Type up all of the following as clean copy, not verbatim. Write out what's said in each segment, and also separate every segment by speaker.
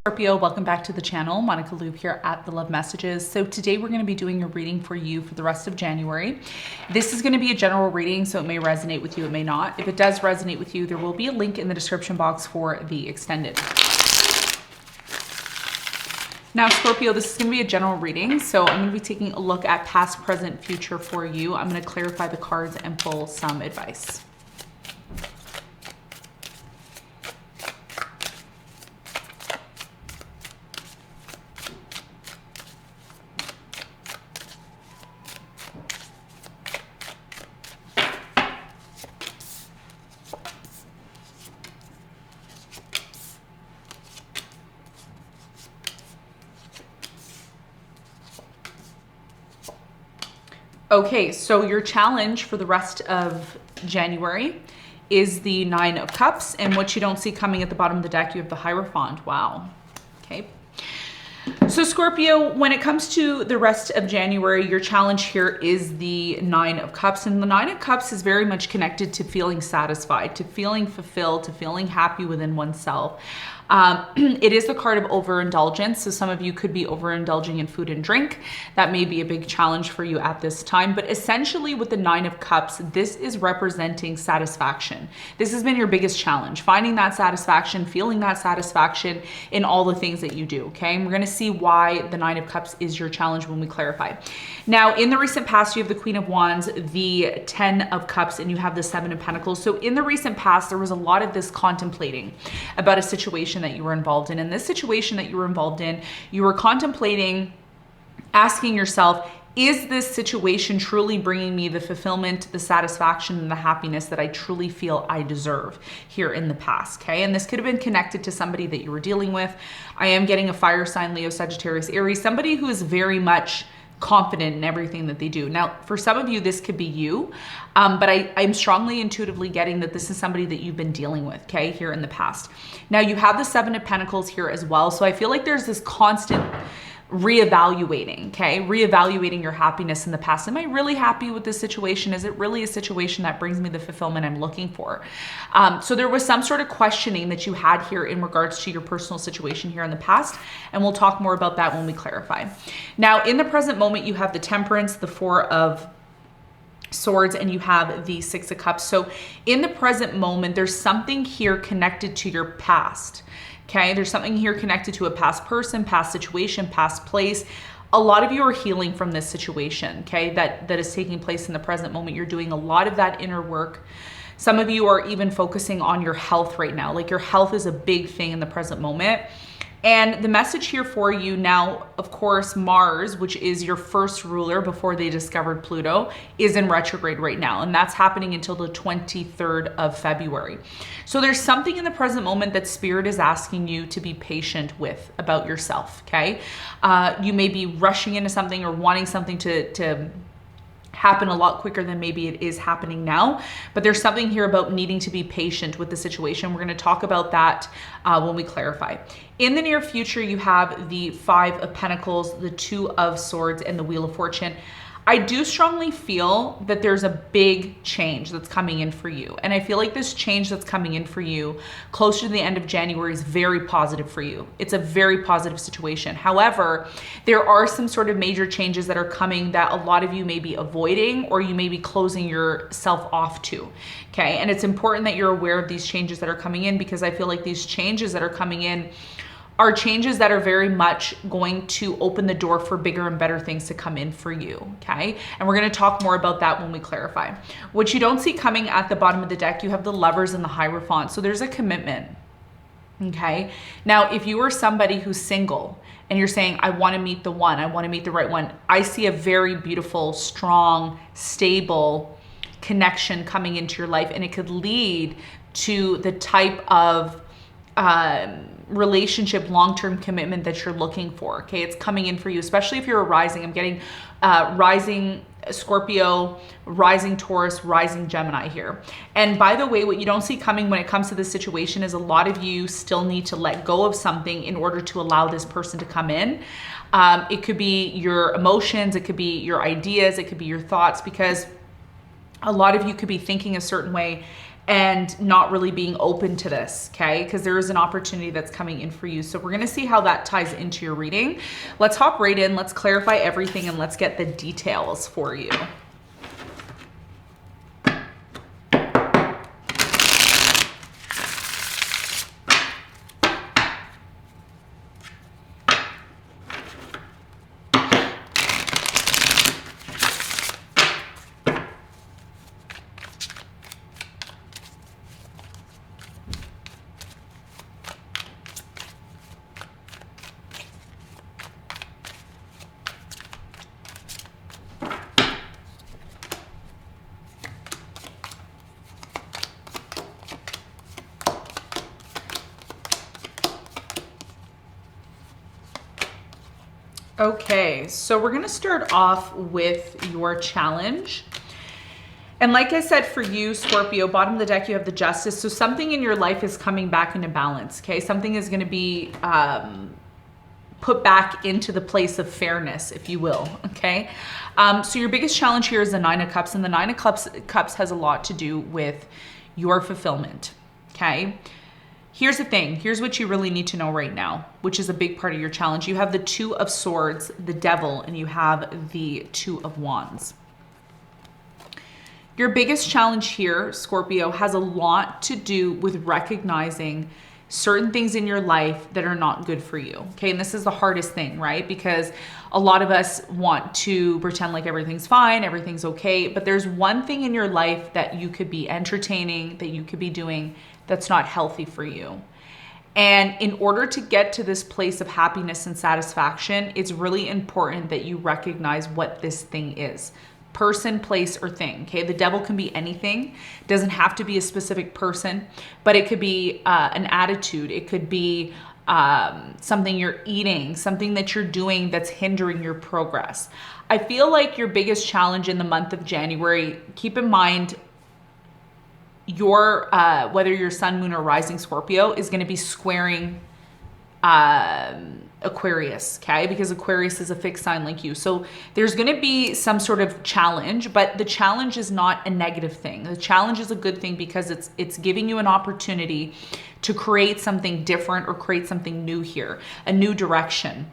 Speaker 1: Scorpio, welcome back to the channel. Monica Loop here at The Love Messages. So today we're going to be doing a reading for you for the rest of January. This is going to be a general reading, so it may resonate with you, it may not. If it does resonate with you, there will be a link in the description box for the extended. Now, Scorpio, this is going to be a general reading, so I'm going to be taking a look at past, present, future for you. I'm going to clarify the cards and pull some advice. Okay, so your challenge for the rest of January is the Nine of Cups, and what you don't see coming at the bottom of the deck, you have the Hierophant. Wow. Okay. So Scorpio, when it comes to the rest of January, your challenge here is the Nine of Cups. And the Nine of Cups is very much connected to feeling satisfied, to feeling fulfilled, to feeling happy within oneself. It is the card of overindulgence. So some of you could be overindulging in food and drink. That may be a big challenge for you at this time. But essentially with the Nine of Cups, this is representing satisfaction. This has been your biggest challenge, finding that satisfaction, feeling that satisfaction in all the things that you do. Okay. And we're going to see why the Nine of Cups is your challenge when we clarify. Now, in the recent past, you have the Queen of Wands, the Ten of Cups, and you have the Seven of Pentacles. So in the recent past, there was a lot of this contemplating about a situation that you were involved in. In this situation that you were involved in, you were contemplating, asking yourself, is this situation truly bringing me the fulfillment, the satisfaction, and the happiness that I truly feel I deserve here in the past, okay? And this could have been connected to somebody that you were dealing with. I am getting a fire sign, Leo, Sagittarius, Aries, somebody who is very much confident in everything that they do. Now, for some of you, this could be you, but I'm strongly intuitively getting that this is somebody that you've been dealing with, okay, here in the past. Now, you have the Seven of Pentacles here as well, so I feel like there's this constant reevaluating, okay? Reevaluating your happiness in the past. Am I really happy with this situation? Is it really a situation that brings me the fulfillment I'm looking for? So there was some sort of questioning that you had here in regards to your personal situation here in the past, and we'll talk more about that when we clarify. Now, in the present moment, you have the Temperance, the Four of Swords, and you have the Six of Cups. So in the present moment, there's something here connected to your past. Okay, there's something here connected to a past person, past situation, past place. A lot of you are healing from this situation, okay, that is taking place in the present moment. You're doing a lot of that inner work. Some of you are even focusing on your health right now. Like your health is a big thing in the present moment. And the message here for you now, of course, Mars, which is your first ruler before they discovered Pluto, is in retrograde right now. And that's happening until the 23rd of February. So there's something in the present moment that Spirit is asking you to be patient with about yourself, okay? You may be rushing into something or wanting something to happen a lot quicker than maybe it is happening now, but there's something here about needing to be patient with the situation. We're going to talk about that when we clarify. In the near future, you have the Five of Pentacles, the Two of Swords, and the Wheel of Fortune. I do strongly feel that there's a big change that's coming in for you. And I feel like this change that's coming in for you closer to the end of January is very positive for you. It's a very positive situation. However, there are some sort of major changes that are coming that a lot of you may be avoiding or you may be closing yourself off to, okay? And it's important that you're aware of these changes that are coming in, because I feel like these changes that are coming in are changes that are very much going to open the door for bigger and better things to come in for you, okay? And we're going to talk more about that when we clarify. What you don't see coming at the bottom of the deck, you have the Lovers and the Hierophant. So there's a commitment, okay? Now, if you are somebody who's single and you're saying, I want to meet the one, I want to meet the right one, I see a very beautiful, strong, stable connection coming into your life, and it could lead to the type of relationship, long-term commitment that you're looking for, okay? It's coming in for you, especially if you're a rising. I'm getting rising Scorpio, rising Taurus, rising Gemini here. And by the way, what you don't see coming when it comes to this situation is a lot of you still need to let go of something in order to allow this person to come in. It could be your emotions, it could be your ideas, it could be your thoughts, because a lot of you could be thinking a certain way and not really being open to this, okay? Because there is an opportunity that's coming in for you. So we're gonna see how that ties into your reading. Let's hop right in, let's clarify everything, and let's get the details for you. Okay, so we're gonna start off with your challenge. And like I said, for you, Scorpio, bottom of the deck, you have the Justice. So something in your life is coming back into balance, okay? Something is gonna be put back into the place of fairness, if you will, okay? So your biggest challenge here is the Nine of Cups, and the Nine of Cups has a lot to do with your fulfillment, okay? Here's the thing. Here's what you really need to know right now, which is a big part of your challenge. You have the Two of Swords, the Devil, and you have the Two of Wands. Your biggest challenge here, Scorpio, has a lot to do with recognizing certain things in your life that are not good for you. Okay, and this is the hardest thing, right? Because a lot of us want to pretend like everything's fine, everything's okay, but there's one thing in your life that you could be entertaining, that you could be doing that's not healthy for you. And in order to get to this place of happiness and satisfaction, it's really important that you recognize what this thing is. Person, place, or thing, okay? The devil can be anything. It doesn't have to be a specific person, but it could be an attitude. It could be something you're eating, something that you're doing that's hindering your progress. I feel like your biggest challenge in the month of January, keep in mind, your whether your sun, moon, or rising Scorpio is going to be squaring Aquarius, okay? Because Aquarius is a fixed sign like you. So there's going to be some sort of challenge, but the challenge is not a negative thing. The challenge is a good thing because it's giving you an opportunity to create something different or create something new here, a new direction.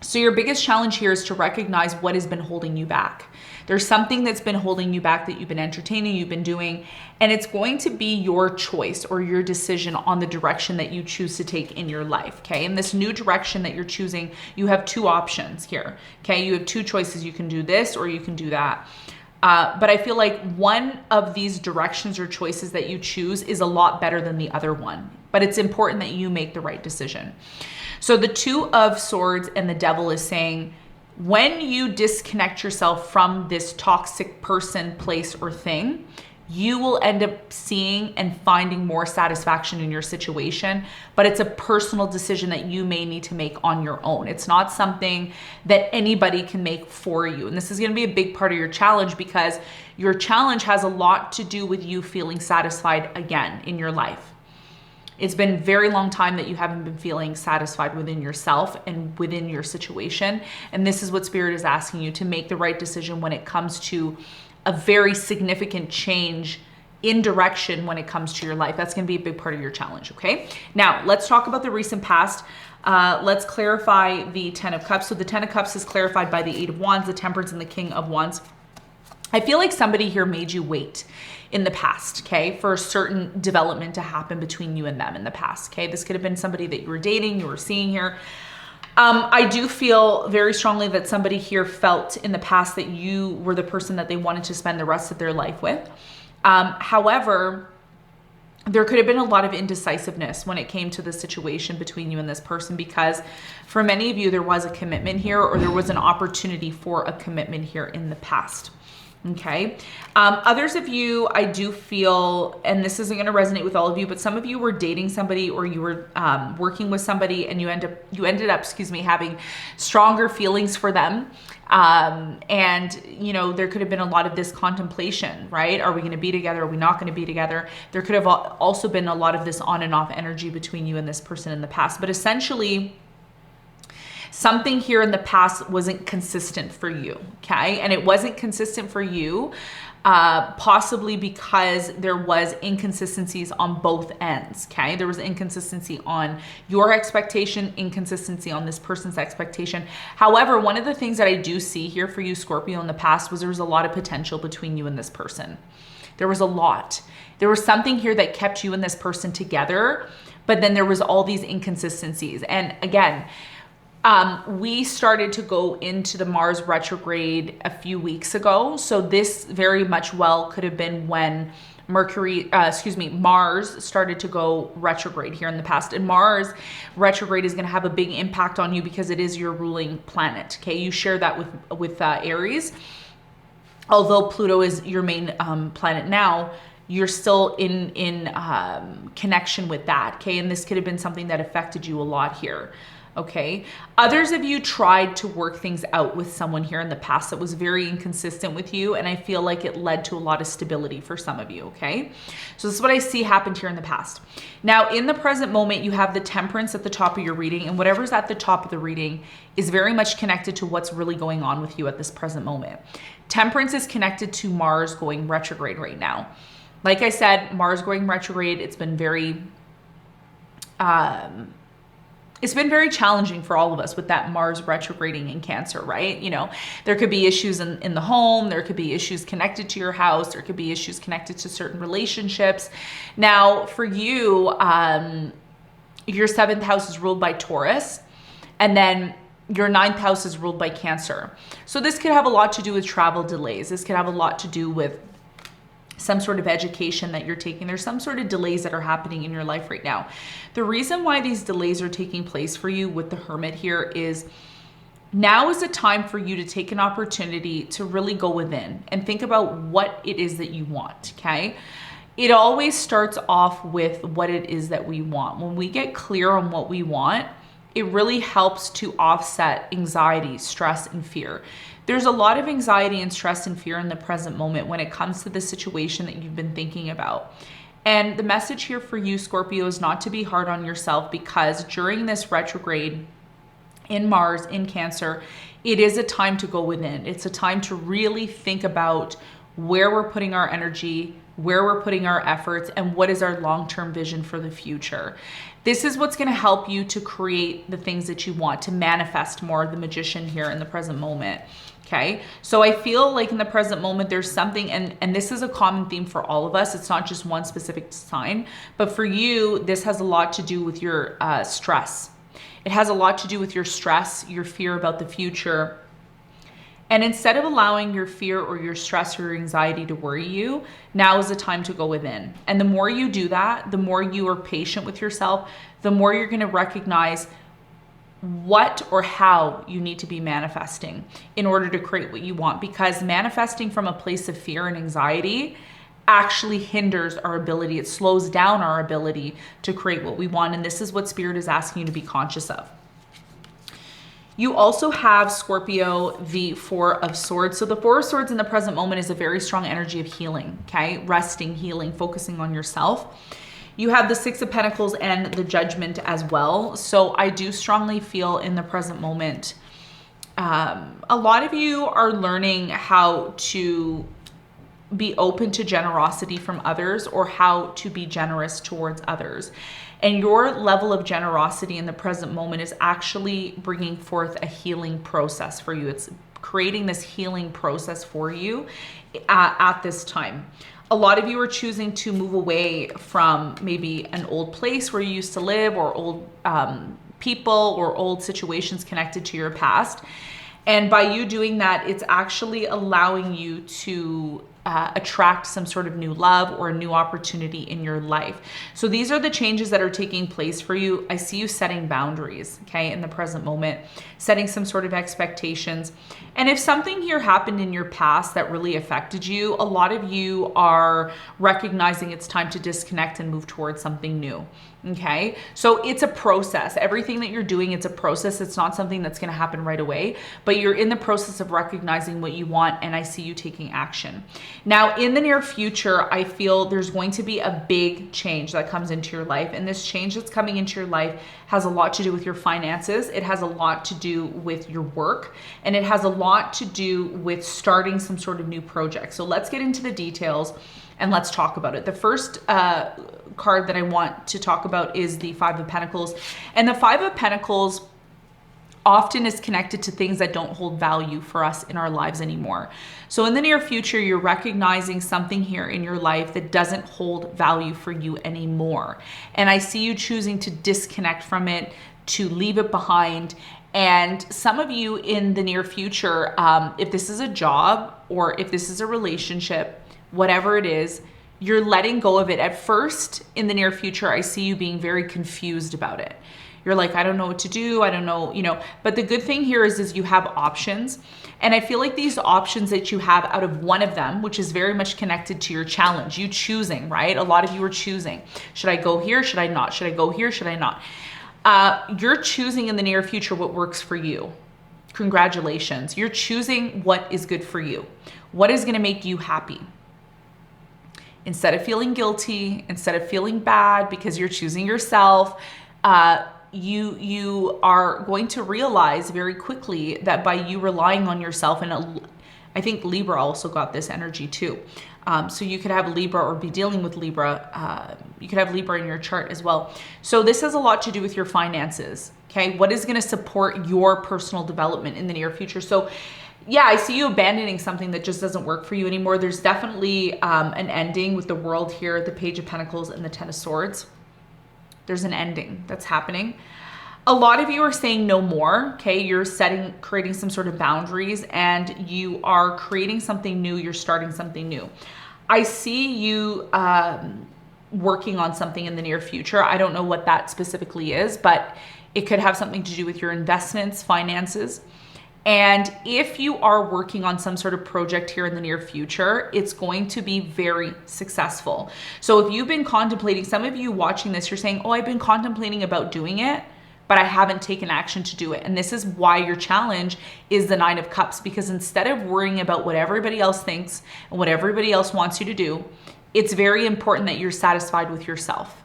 Speaker 1: So your biggest challenge here is to recognize what has been holding you back. There's something that's been holding you back that you've been entertaining, you've been doing, and it's going to be your choice or your decision on the direction that you choose to take in your life, okay? In this new direction that you're choosing, you have two options here, okay? You have two choices. You can do this or you can do that. But I feel like one of these directions or choices that you choose is a lot better than the other one, but it's important that you make the right decision. So the Two of Swords and the Devil is saying, when you disconnect yourself from this toxic person, place, or thing, you will end up seeing and finding more satisfaction in your situation, but it's a personal decision that you may need to make on your own. It's not something that anybody can make for you. And this is going to be a big part of your challenge because your challenge has a lot to do with you feeling satisfied again in your life. It's been a very long time that you haven't been feeling satisfied within yourself and within your situation. And this is what Spirit is asking you to make the right decision when it comes to a very significant change in direction when it comes to your life. That's going to be a big part of your challenge, okay? Now, let's talk about the recent past. Let's clarify the Ten of Cups. So the Ten of Cups is clarified by the Eight of Wands, the Temperance, and the King of Wands. I feel like somebody here made you wait in the past, okay, for a certain development to happen between you and them in the past, okay? This could have been somebody that you were dating, you were seeing here. I do feel very strongly that somebody here felt in the past that you were the person that they wanted to spend the rest of their life with. However, there could have been a lot of indecisiveness when it came to the situation between you and this person because for many of you, there was a commitment here or there was an opportunity for a commitment here in the past. Okay. Others of you, I do feel, and this isn't going to resonate with all of you, but some of you were dating somebody or you were working with somebody and you ended up, having stronger feelings for them. And you know, there could have been a lot of this contemplation, right? Are we going to be together? Are we not going to be together? There could have also been a lot of this on and off energy between you and this person in the past, but essentially something here in the past wasn't consistent for you, okay? And it wasn't consistent for you possibly because there was inconsistencies on both ends, okay? There was inconsistency on your expectation, inconsistency on this person's expectation. However, one of the things that I do see here for you, Scorpio, in the past was there was a lot of potential between you and this person. There was a lot. There was something here that kept you and this person together, but then there was all these inconsistencies. And again, we started to go into the Mars retrograde a few weeks ago. So this very much well could have been when Mars started to go retrograde here in the past. And Mars retrograde is going to have a big impact on you because it is your ruling planet. Okay, you share that with Aries. Although Pluto is your main planet now, you're still in connection with that. Okay, and this could have been something that affected you a lot here. Okay, others of you tried to work things out with someone here in the past that was very inconsistent with you, and I feel like it led to a lot of stability for some of you. Okay, so this is what I see happened here in the past. Now in the present moment, you have the Temperance at the top of your reading, and whatever's at the top of the reading is very much connected to what's really going on with you at this present moment. Temperance is connected to Mars going retrograde right now. Like I said, Mars going retrograde, it's been very challenging for all of us with that Mars retrograding in Cancer, right? You know, there could be issues in the home, there could be issues connected to your house, there could be issues connected to certain relationships. Now, for you, your 7th house is ruled by Taurus, and then your 9th house is ruled by Cancer. So this could have a lot to do with travel delays. This could have a lot to do with some sort of education that you're taking. There's some sort of delays that are happening in your life right now. The reason why these delays are taking place for you with the Hermit here is now is a time for you to take an opportunity to really go within and think about what it is that you want, okay? It always starts off with what it is that we want. When we get clear on what we want, it really helps to offset anxiety, stress, and fear. There's a lot of anxiety and stress and fear in the present moment when it comes to the situation that you've been thinking about. And the message here for you, Scorpio, is not to be hard on yourself, because during this retrograde in Mars, in Cancer, it is a time to go within. It's a time to really think about where we're putting our energy, where we're putting our efforts, and what is our long-term vision for the future. This is what's going to help you to create the things that you want, to manifest more, the Magician here in the present moment. Okay, so I feel like in the present moment, there's something, and this is a common theme for all of us. It's not just one specific sign, but for you, this has a lot to do with your stress. It has a lot to do with your stress, your fear about the future. And instead of allowing your fear or your stress or your anxiety to worry you, now is the time to go within. And the more you do that, the more you are patient with yourself, the more you're going to recognize what or how you need to be manifesting in order to create what you want. Because manifesting from a place of fear and anxiety actually hinders our ability. It slows down our ability to create what we want. And this is what Spirit is asking you to be conscious of. You also have, Scorpio, the 4 of Swords. So the 4 of Swords in the present moment is a very strong energy of healing, okay? Resting, healing, focusing on yourself. You have the 6 of Pentacles and the Judgment as well. So I do strongly feel in the present moment, a lot of you are learning how to be open to generosity from others, or how to be generous towards others. And your level of generosity in the present moment is actually bringing forth a healing process for you. It's creating this healing process for you at this time. A lot of you are choosing to move away from maybe an old place where you used to live, or old people or old situations connected to your past. And by you doing that, it's actually allowing you to attract some sort of new love or a new opportunity in your life. So these are the changes that are taking place for you. I see you setting boundaries, okay, in the present moment, setting some sort of expectations. And if something here happened in your past that really affected you, a lot of you are recognizing it's time to disconnect and move towards something new. Okay, so it's a process. Everything that you're doing, it's a process. It's not something that's going to happen right away, but you're in the process of recognizing what you want, and I see you taking action. Now, in the near future, I feel there's going to be a big change that comes into your life, and this change that's coming into your life has a lot to do with your finances. It has a lot to do with your work, and it has a lot to do with starting some sort of new project. So let's get into the details and let's talk about it. The first card that I want to talk about is the Five of Pentacles. And the Five of Pentacles often is connected to things that don't hold value for us in our lives anymore. So in the near future, you're recognizing something here in your life that doesn't hold value for you anymore. And I see you choosing to disconnect from it, to leave it behind. And some of you in the near future, if this is a job or if this is a relationship, whatever it is, you're letting go of it. At first, in the near future, I see you being very confused about it. You're like, I don't know what to do. I don't know, but the good thing here is you have options. And I feel like these options that you have out of one of them, which is very much connected to your challenge, you choosing, right? A lot of you are choosing. Should I go here? Should I not? Should I go here? Should I not? You're choosing in the near future what works for you. Congratulations. You're choosing what is good for you. What is going to make you happy? Instead of feeling guilty, instead of feeling bad because you're choosing yourself, you are going to realize very quickly that by you relying on yourself, and I think Libra also got this energy too. So you could have Libra or be dealing with Libra. You could have Libra in your chart as well. So this has a lot to do with your finances. Okay, what is going to support your personal development in the near future? So yeah, I see you abandoning something that just doesn't work for you anymore. There's definitely an ending with the World here, the Page of Pentacles and the Ten of Swords. There's an ending that's happening. A lot of you are saying no more, okay? You're creating some sort of boundaries, and you are creating something new. You're starting something new. I see you working on something in the near future. I don't know what that specifically is, but it could have something to do with your investments, finances. And if you are working on some sort of project here in the near future, it's going to be very successful. So if you've been contemplating, some of you watching this, you're saying, oh, I've been contemplating about doing it, but I haven't taken action to do it. And this is why your challenge is the Nine of Cups, because instead of worrying about what everybody else thinks and what everybody else wants you to do, it's very important that you're satisfied with yourself.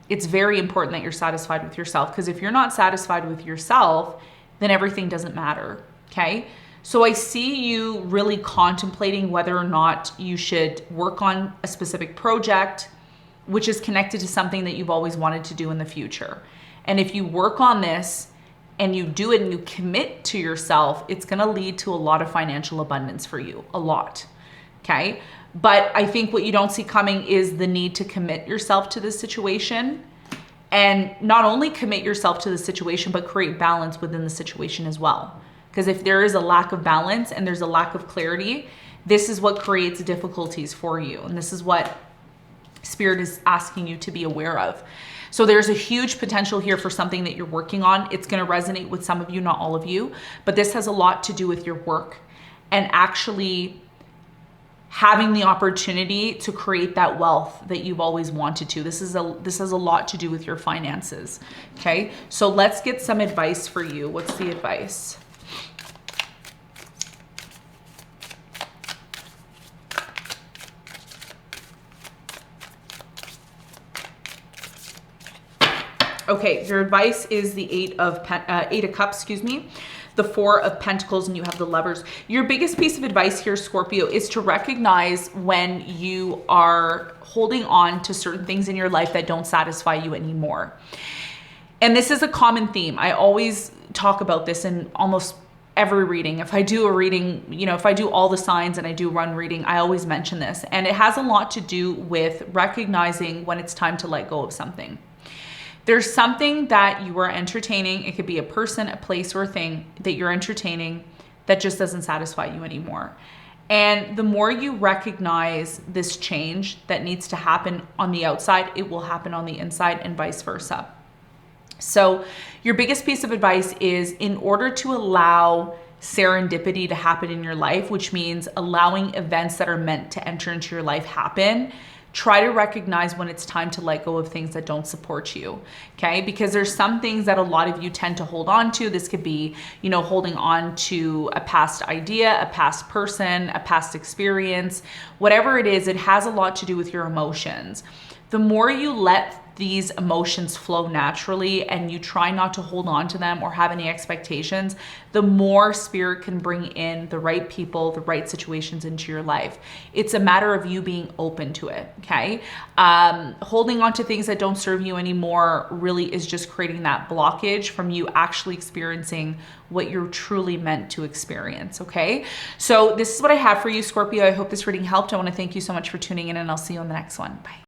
Speaker 1: It's very important that you're satisfied with yourself, because if you're not satisfied with yourself, then everything doesn't matter, okay? So I see you really contemplating whether or not you should work on a specific project, which is connected to something that you've always wanted to do in the future. And if you work on this and you do it and you commit to yourself, it's gonna lead to a lot of financial abundance for you, a lot, okay? But I think what you don't see coming is the need to commit yourself to this situation. And not only commit yourself to the situation, but create balance within the situation as well. Because if there is a lack of balance and there's a lack of clarity, this is what creates difficulties for you. And this is what Spirit is asking you to be aware of. So there's a huge potential here for something that you're working on. It's going to resonate with some of you, not all of you, but this has a lot to do with your work and actually having the opportunity to create that wealth that you've always wanted to. This has a lot to do with your finances, okay? So let's get some advice for you. What's the advice? Okay, your advice is the Eight of Cups, excuse me. The Four of Pentacles, and you have the Lovers. Your biggest piece of advice here, Scorpio, is to recognize when you are holding on to certain things in your life that don't satisfy you anymore. And this is a common theme. I always talk about this in almost every reading. If I do a reading, if I do all the signs and I do one reading, I always mention this. And it has a lot to do with recognizing when it's time to let go of something. There's something that you are entertaining. It could be a person, a place, or a thing that you're entertaining that just doesn't satisfy you anymore. And the more you recognize this change that needs to happen on the outside, it will happen on the inside and vice versa. So your biggest piece of advice is, in order to allow serendipity to happen in your life, which means allowing events that are meant to enter into your life happen, Try to recognize when it's time to let go of things that don't support you, okay? Because there's some things that a lot of you tend to hold on to. This could be, you know, holding on to a past idea, a past person, a past experience. Whatever it is, it has a lot to do with your emotions. The more you let these emotions flow naturally and you try not to hold on to them or have any expectations, the more spirit can bring in the right people, the right situations into your life. It's a matter of you being open to it, okay? Holding on to things that don't serve you anymore really is just creating that blockage from you actually experiencing what you're truly meant to experience, okay? So this is what I have for you, Scorpio. I hope this reading helped. I want to thank you so much for tuning in, and I'll see you on the next one. Bye.